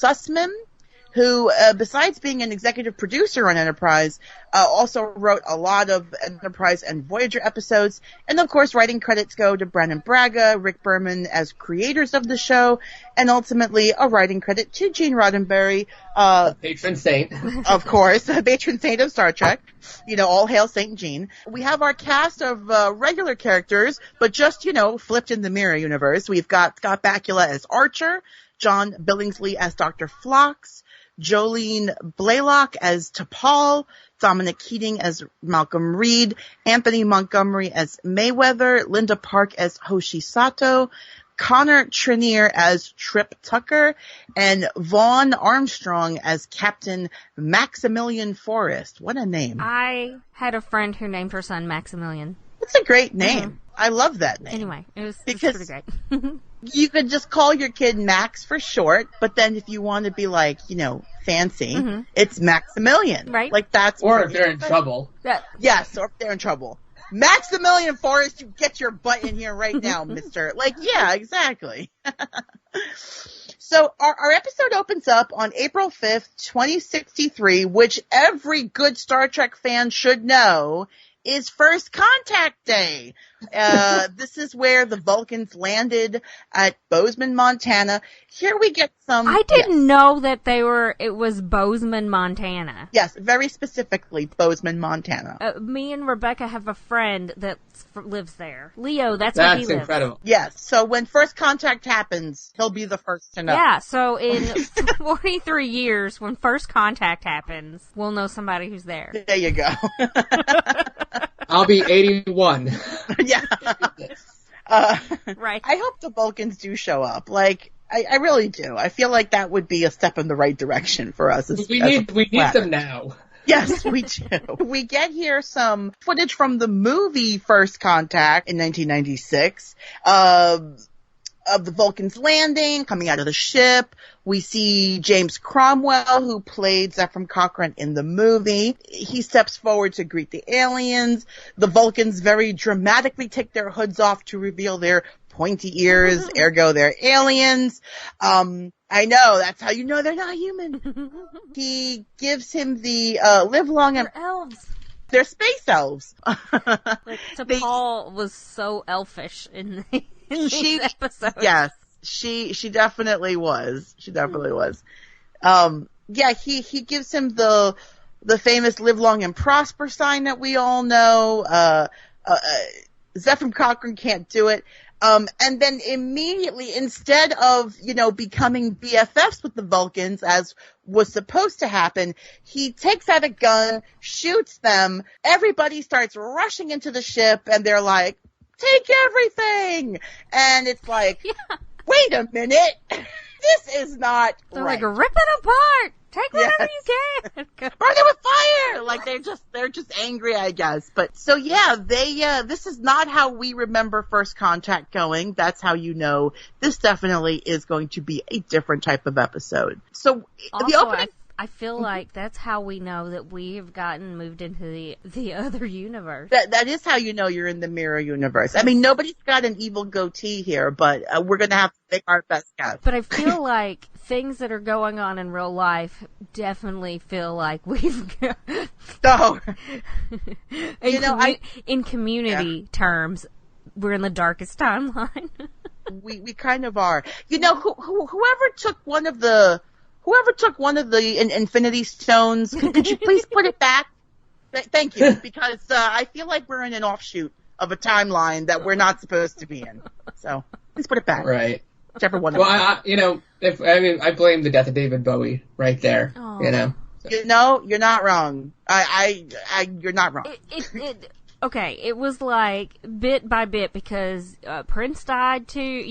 Sussman, who, besides being an executive producer on Enterprise, also wrote a lot of Enterprise and Voyager episodes. And, of course, writing credits go to Brannon Braga, Rick Berman as creators of the show, and ultimately a writing credit to Gene Roddenberry. Patron saint. Of course, patron saint of Star Trek. All hail Saint Gene. We have our cast of regular characters, but just, flipped in the Mirror universe. We've got Scott Bakula as Archer, John Billingsley as Dr. Phlox, Jolene Blaylock as T'Pol, Dominic Keating as Malcolm Reed, Anthony Montgomery as Mayweather, Linda Park as Hoshi Sato, Connor Trinier as Trip Tucker, and Vaughn Armstrong as Captain Maximilian Forrest. What a name. I had a friend who named her son Maximilian. That's a great name. Mm-hmm. I love that name. Anyway, it was pretty great. You could just call your kid Max for short, but then if you want to be fancy, mm-hmm. it's Maximilian. Right. That's or if they're in trouble. Yes, or if they're in trouble. Maximilian Forrest, you get your butt in here right now, mister. Yeah, exactly. So our episode opens up on April 5th, 2063, which every good Star Trek fan should know is First Contact Day. This is where the Vulcans landed at Bozeman, Montana. Here we get some... I didn't know that it was Bozeman, Montana. Yes, very specifically Bozeman, Montana. Me and Rebecca have a friend that lives there. Leo, that's where he lives. That's incredible. Yes, so when First Contact happens, he'll be the first to know. Yeah, so in 43 years, when First Contact happens, we'll know somebody who's there. There you go. I'll be 81. Yeah. Right. I hope the Vulcans do show up. I really do. I feel like that would be a step in the right direction for us. We need them now. Yes, we do. We get here some footage from the movie First Contact in 1996 of the Vulcans landing, coming out of the ship. We see James Cromwell, who played Zephram Cochrane in the movie. He steps forward to greet the aliens. The Vulcans very dramatically take their hoods off to reveal their pointy ears, ergo they're aliens. I know, that's how you know they're not human. He gives him the live long and... They're elves. They're space elves. T'Pol was so elfish in these episodes. Yes, she definitely was. She definitely was. He gives him the famous live long and prosper sign that we all know. Zephram Cochrane can't do it. And then immediately, instead of, becoming BFFs with the Vulcans, as was supposed to happen, he takes out a gun, shoots them, everybody starts rushing into the ship, and they're like, take everything! And it's like, wait a minute! This is not They're right. like, rip it apart! Take whatever you can! Burn it with fire! They're just angry, I guess. But, so yeah, this is not how we remember First Contact going. That's how you know this definitely is going to be a different type of episode. So, also, the opening... I feel like that's how we know that we have gotten moved into the other universe. That is how you know you're in the Mirror universe. I mean, nobody's got an evil goatee here, but we're going to have to make our best guess. But I feel like things that are going on in real life definitely feel like we've... So, in community terms, we're in the darkest timeline. we kind of are. Whoever took one of the Infinity Stones, could you please put it back? Thank you, because I feel like we're in an offshoot of a timeline that we're not supposed to be in. So please put it back. Right. Whichever one. Well, I blame the death of David Bowie right there. Oh. You're not wrong. You're not wrong. Okay, it was like bit by bit because Prince died too.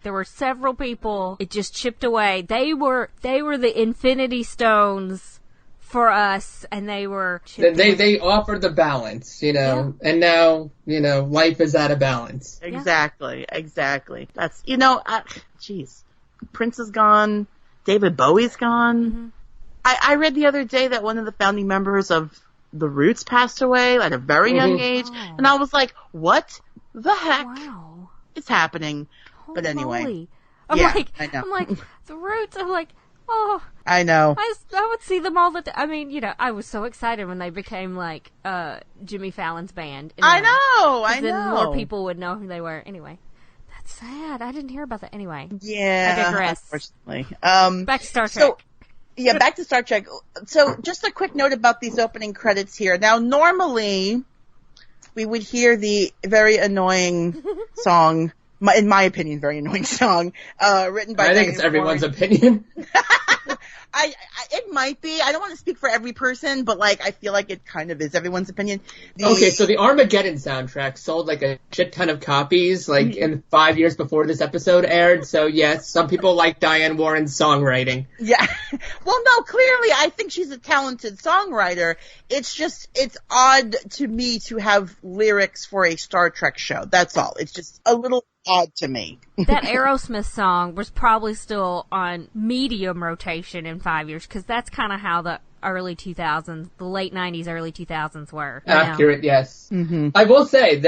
There were several people. It just chipped away. They were the Infinity Stones for us, and they were. They offered the balance, and now life is out of balance. Exactly. That's jeez, Prince is gone. David Bowie's gone. Mm-hmm. I read the other day that one of the founding members of the Roots passed away at a very young age, and I was like, what the heck is happening? But anyway. I'm like, the Roots, I'm like, Oh, I know. I would see them all the time. I mean, you know, I was so excited when they became like Jimmy Fallon's band. Anyway, I know. Then more people would know who they were. Anyway, that's sad. I didn't hear about that. Anyway, Yeah, I digress. unfortunately. Back to Star Trek. Yeah, back to Star Trek. So just a quick note about these opening credits here. Now, normally we would hear the very annoying song, in my opinion, very annoying song, written by I think it's everyone's opinion. It might be. I don't want to speak for every person, but like I feel like it kind of is everyone's opinion. Okay, so the Armageddon soundtrack sold like a shit ton of copies, like in 5 years before this episode aired. So yes, some people like Diane Warren's songwriting. Yeah. Well, no, clearly I think she's a talented songwriter. It's odd to me to have lyrics for a Star Trek show. That's all. It's just a little odd to me. That Aerosmith song was probably still on medium rotation in 5 years, because that's kind of how the early 2000s, the late 90s, early 2000s were. Accurate, yes. Mm-hmm. I will say,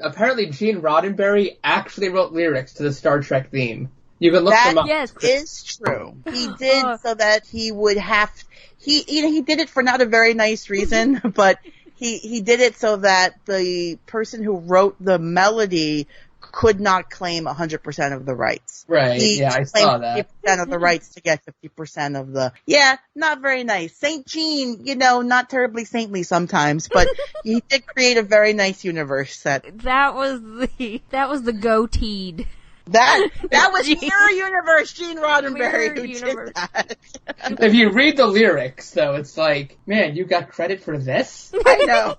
apparently Gene Roddenberry actually wrote lyrics to the Star Trek theme. You can look them up. Yes. Is true. He did so that he would have, he did it for not a very nice reason, but he did it so that the person who wrote the melody could not claim 100% of the rights. Right, I saw that. 50% of the rights to get 50% of the... Yeah, not very nice. St. Gene, not terribly saintly sometimes, but he did create a very nice universe that... That was the goateed. That was Mirror Universe, Gene Roddenberry who did that. If you read the lyrics, though, it's like, man, you got credit for this? I know.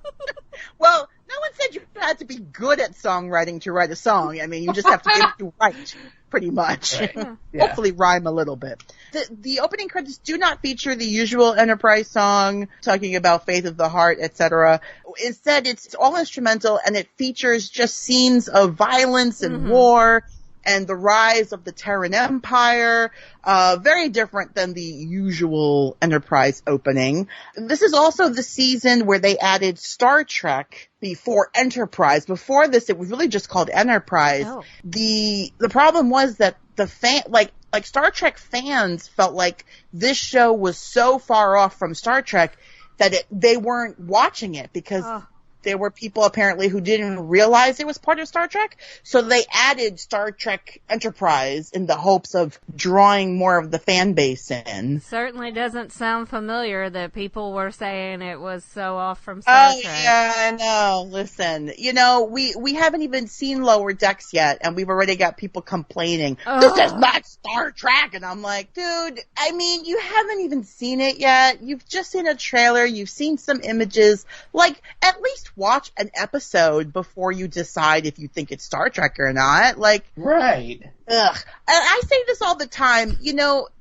Well, no one said you had to be good at songwriting to write a song. I mean, you just have to be able to write, pretty much. Right. Yeah. Hopefully rhyme a little bit. The opening credits do not feature the usual Enterprise song, talking about faith of the heart, etc. Instead, it's all instrumental, and it features just scenes of violence and war, and the rise of the Terran Empire, very different than the usual Enterprise opening. This is also the season where they added Star Trek before Enterprise. Before this, it was really just called Enterprise. Oh. The problem was that the like Star Trek fans felt like this show was so far off from Star Trek that they weren't watching it because there were people apparently who didn't realize it was part of Star Trek. So they added Star Trek Enterprise in the hopes of drawing more of the fan base in. Certainly doesn't sound familiar that people were saying it was so off from Star Trek. Oh, yeah, I know. Listen, we haven't even seen Lower Decks yet, and we've already got people complaining, this is not Star Trek! And I'm like, dude, I mean, you haven't even seen it yet. You've just seen a trailer. You've seen some images. Like, at least watch an episode before you decide if you think it's Star Trek or not. Like, right. Ugh. And I say this all the time,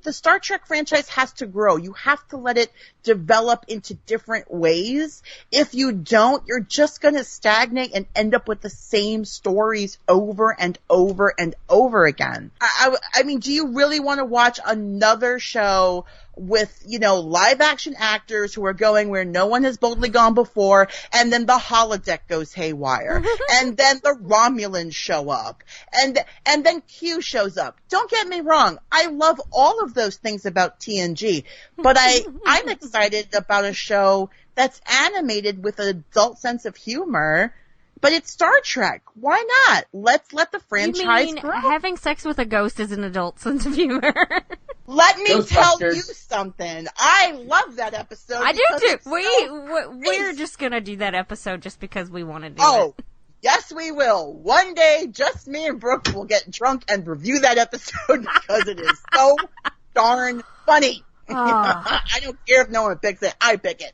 the Star Trek franchise has to grow. You have to let it develop into different ways. If you don't, you're just going to stagnate and end up with the same stories over and over and over again. I mean, do you really want to watch another show with, live action actors who are going where no one has boldly gone before, and then the holodeck goes haywire, and then the Romulans show up, and then Q shows up? Don't get me wrong, I love all of those things about TNG, but I'm excited about a show that's animated with an adult sense of humor. But it's Star Trek. Why not? Let's let the franchise grow. Having sex with a ghost is an adult sense of humor. Let me tell you something. I love that episode. I do too. We're just gonna do that episode just because we want to do it. Oh, yes, we will. One day, just me and Brooke will get drunk and review that episode because it is so darn funny. I don't care if no one picks it. I pick it.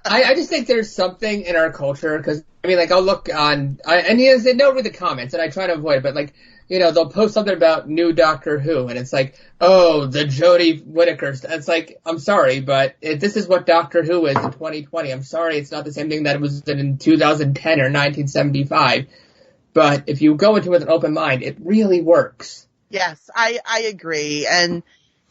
I just think there's something in our culture, because, I'll look on, and they don't read the comments, and I try to avoid it, but, they'll post something about new Doctor Who, and it's like, oh, the Jodie Whittakers. It's like, I'm sorry, but this is what Doctor Who is in 2020. I'm sorry, it's not the same thing that it was in 2010 or 1975. But if you go into it with an open mind, it really works. Yes, I agree, and...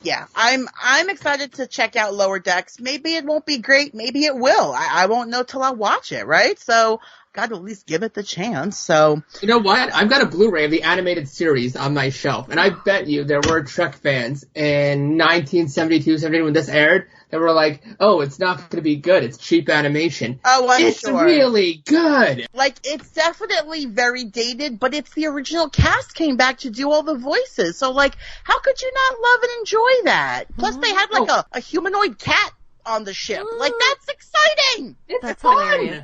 yeah, I'm excited to check out Lower Decks. Maybe it won't be great. Maybe it will. I won't know till I watch it, right? So got to at least give it the chance. So you know what? I've got a Blu-ray of the animated series on my shelf, and I bet you there were Trek fans in 1972, 73 when this aired that were like, "Oh, it's not going to be good. It's cheap animation." Oh, I'm it's sure. really good. Like, it's definitely very dated, but it's the original cast came back to do all the voices. So, like, how could you not love and enjoy that? Plus, they had, like, a humanoid cat on the ship. Like, that's exciting! It's fun! Hilarious.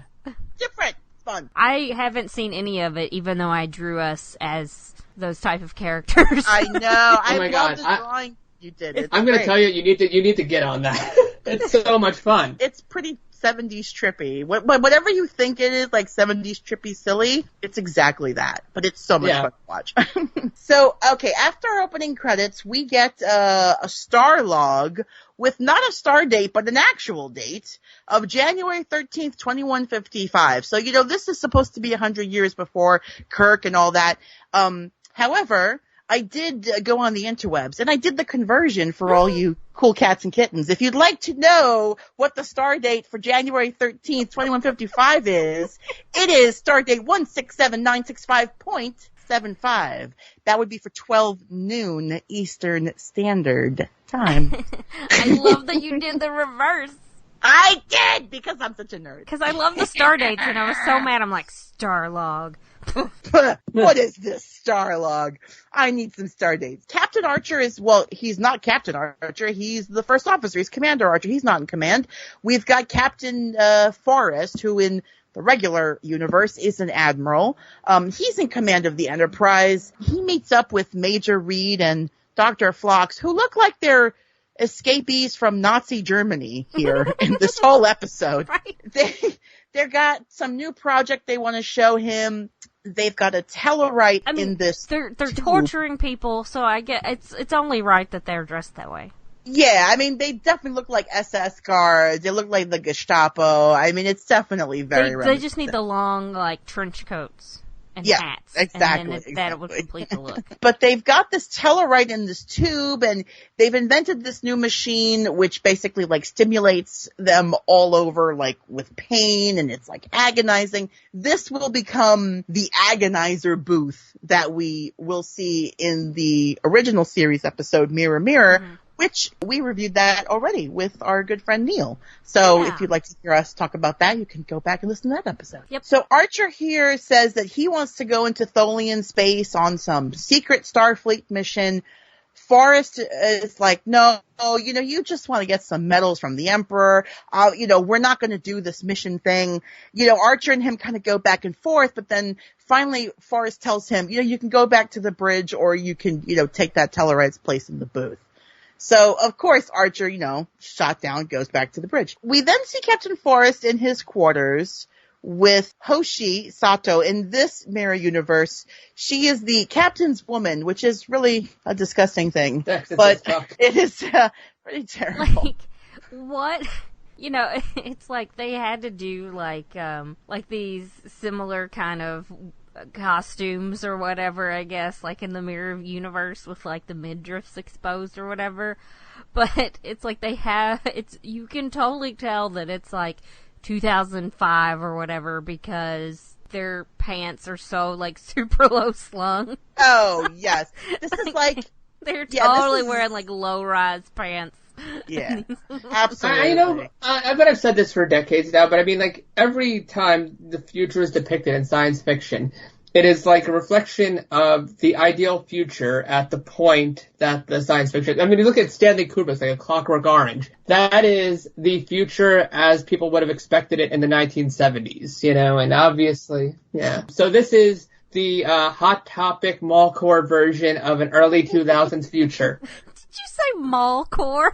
Different. Fun. I haven't seen any of it, even though I drew us as those type of characters. I know. I my love God. the drawing you did. It's I'm going to great. tell you, you need to get on that. It's so much fun. It's pretty 70s trippy. Whatever you think it is, like 70s trippy silly, it's exactly that. But it's so much fun to watch. So, okay, after our opening credits, we get a star log with not a star date, but an actual date of January 13th, 2155. So, you know, this is supposed to be 100 years before Kirk and all that. However, I did go on the interwebs, and I did the conversion for all you cool cats and kittens. If you'd like to know what the star date for January 13th, 2155 is, it is star date 167965.75. That would be for 12 noon Eastern Standard Time. I love that you did the reverse. I did, because I'm such a nerd. Because I love the star dates, and I was so mad. I'm like, star log. What is this star log? I need some star dates. Captain Archer is, well, he's not Captain Archer. He's the first officer. He's Commander Archer. He's not in command. We've got Captain Forrest, who in the regular universe is an admiral. He's in command of the Enterprise. He meets up with Major Reed and Dr. Phlox, who look like they're escapees from Nazi Germany here in this whole episode. Right. They've got some new project they want to show him. They've got a Tellarite in this. They're torturing people, so I get it's only right that they're dressed that way. Yeah, I mean, they definitely look like SS guards. They look like the Gestapo. I mean, it's definitely very They just need the long, like, trench coats and hats. Exactly. And then that would complete the look. But they've got this Tellarite in this tube, and they've invented this new machine which basically, like, stimulates them all over, like, with pain, and it's, like, agonizing. This will become the agonizer booth that we will see in the original series episode, Mirror, Mirror, which we reviewed that already with our good friend Neil. So if you'd like to hear us talk about that, you can go back and listen to that episode. Yep. So Archer here says that he wants to go into Tholian space on some secret Starfleet mission. Forrest is like, no, you know, you just want to get some medals from the Emperor. You know, we're not going to do this mission thing. You know, Archer and him kind of go back and forth, but then finally Forrest tells him, you know, you can go back to the bridge or you can, you know, take that Tellarite's place in the booth. So, of course, Archer, you know, shot down, goes back to the bridge. We then see Captain Forrest in his quarters with Hoshi Sato. In this mirror universe, she is the captain's woman, which is really a disgusting thing. But it is pretty terrible. Like, what? You know, it's like they had to do, like these similar kind of costumes or whatever, I guess, like in the mirror universe with like the midriffs exposed or whatever. But it's like you can totally tell that it's like 2005 or whatever because their pants are so like super low slung. Oh, yes. This is like they're totally wearing like low rise pants. Yeah, absolutely. I know, I bet I've said this for decades now, but I mean, like, every time the future is depicted in science fiction, it is like a reflection of the ideal future at the point that the science fiction... I mean, you look at Stanley Kubrick's, like, A Clockwork Orange. That is the future as people would have expected it in the 1970s, you know, and obviously, yeah. So this is the Hot Topic Mallcore version of an early 2000s future. Did you say mallcore?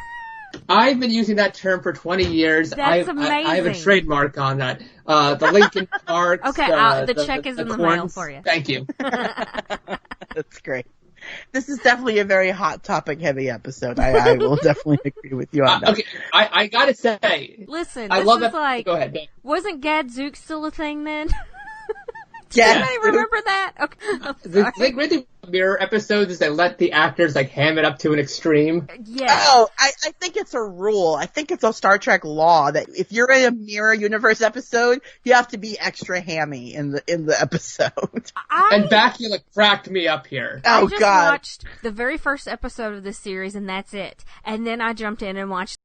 I've been using that term for 20 years. That's amazing. I have a trademark on that. The Lincoln Parks. Okay, the check is in the mail for you. Thank you. That's great. This is definitely a very hot topic heavy episode. I will definitely agree with you on that. Okay, I gotta say. Listen, I this love is that. like, Go ahead. wasn't Gadzooks still a thing then? Yeah, I remember that. Okay, I'm sorry. The great thing mirror episodes is they let the actors like ham it up to an extreme. Yeah. Oh, I think it's a rule. I think it's a Star Trek law that if you're in a mirror universe episode, you have to be extra hammy in the episode. And Bakula cracked me up here. Oh, I just God. watched the very first episode of this series, and that's it. And then I jumped in and watched